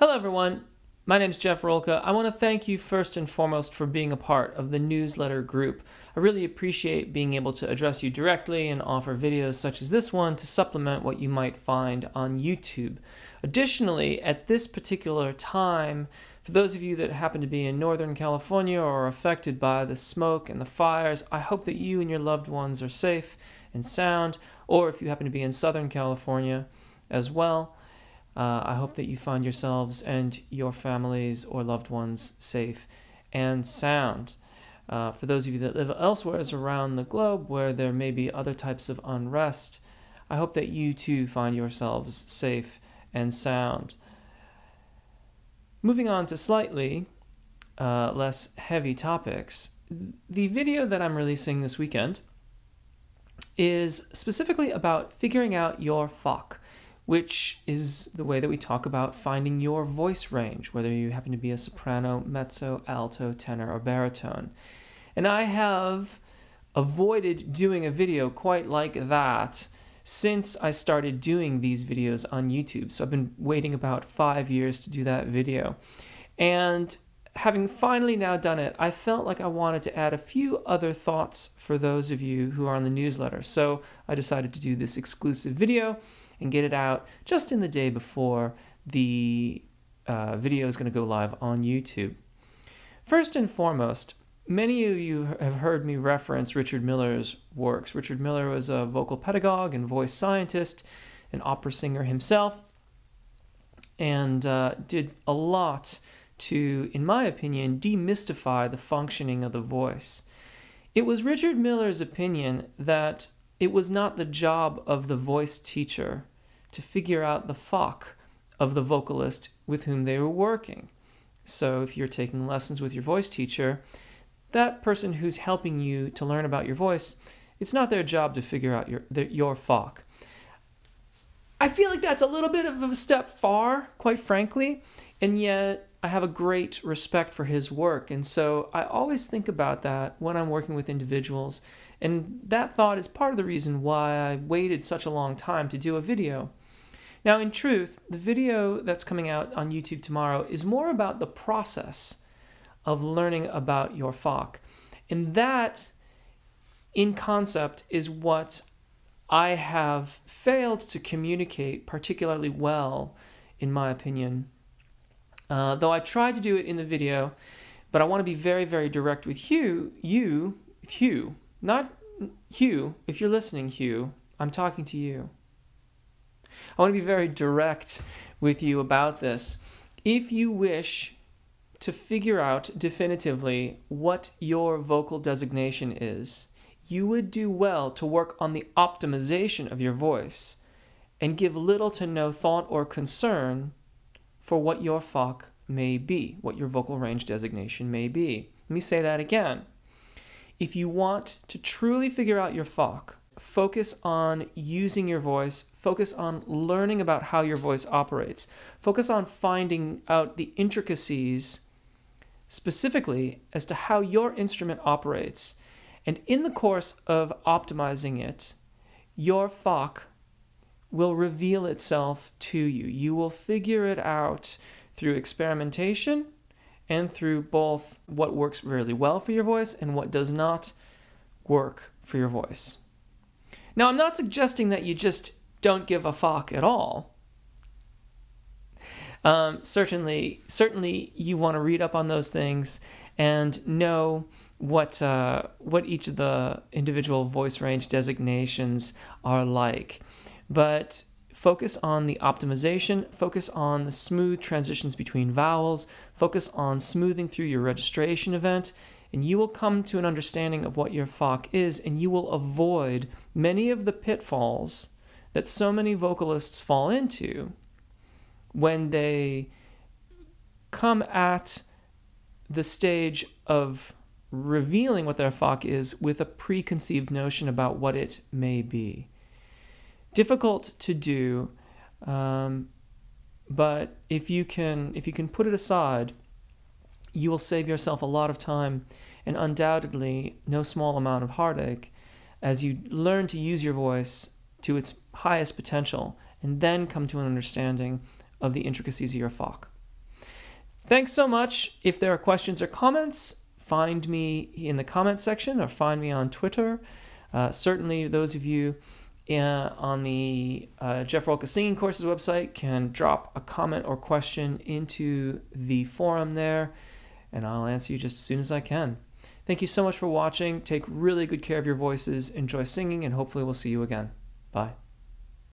Hello everyone, my name is Jeff Rolka. I want to thank you first and foremost for being a part of the newsletter group. I really appreciate being able to address you directly and offer videos such as this one to supplement what you might find on YouTube. Additionally, at this particular time, for those of you that happen to be in Northern California or are affected by the smoke and the fires, I hope that you and your loved ones are safe and sound, or if you happen to be in Southern California as well, I hope that you find yourselves and your families or loved ones safe and sound. For those of you that live elsewhere around the globe where there may be other types of unrest, I hope that you too find yourselves safe and sound. Moving on to slightly less heavy topics, the video that I'm releasing this weekend is specifically about figuring out your Fach, which is the way that we talk about finding your voice range, whether you happen to be a soprano, mezzo, alto, tenor, or baritone. And I have avoided doing a video quite like that since I started doing these videos on YouTube. So I've been waiting about 5 years to do that video. And having finally now done it, I felt like I wanted to add a few other thoughts for those of you who are on the newsletter. So I decided to do this exclusive video and get it out just in the day before the video is going to go live on YouTube. First and foremost, many of you have heard me reference Richard Miller's works. Richard Miller was a vocal pedagogue and voice scientist, an opera singer himself, and did a lot to, in my opinion, demystify the functioning of the voice. It was Richard Miller's opinion that it was not the job of the voice teacher to figure out the Fach of the vocalist with whom they were working. So if you're taking lessons with your voice teacher, that person who's helping you to learn about your voice, it's not their job to figure out your Fach. I feel like that's a little bit of a step far, quite frankly, and yet I have a great respect for his work, and so I always think about that when I'm working with individuals, and that thought is part of the reason why I waited such a long time to do a video. Now, in truth, the video that's coming out on YouTube tomorrow is more about the process of learning about your Fach, and that, in concept, is what I have failed to communicate particularly well, in my opinion. Though I tried to do it in the video, but I want to be very, very direct with Hugh, not Hugh. If you're listening, Hugh, I'm talking to you. I want to be very direct with you about this. If you wish to figure out definitively what your vocal designation is, you would do well to work on the optimization of your voice and give little to no thought or concern for what your Fach may be, what your vocal range designation may be. Let me say that again. If you want to truly figure out your Fach, focus on using your voice, focus on learning about how your voice operates, focus on finding out the intricacies specifically as to how your instrument operates. And in the course of optimizing it, your Fach will reveal itself to you. You will figure it out through experimentation and through both what works really well for your voice and what does not work for your voice. Now, I'm not suggesting that you just don't give a Fach at all. Certainly you want to read up on those things and know what each of the individual voice range designations are like. But focus on the optimization, focus on the smooth transitions between vowels, focus on smoothing through your registration event, and you will come to an understanding of what your Fach is, and you will avoid many of the pitfalls that so many vocalists fall into when they come at the stage of revealing what their Fach is with a preconceived notion about what it may be. Difficult to do, but if you can put it aside, you will save yourself a lot of time and undoubtedly no small amount of heartache as you learn to use your voice to its highest potential and then come to an understanding of the intricacies of your Fach. Thanks so much. If there are questions or comments, find me in the comment section or find me on Twitter. Certainly, those of you on the Jeff Rolka Singing Courses website can drop a comment or question into the forum there, and I'll answer you just as soon as I can. Thank you so much for watching. Take really good care of your voices. Enjoy singing, and hopefully we'll see you again. Bye.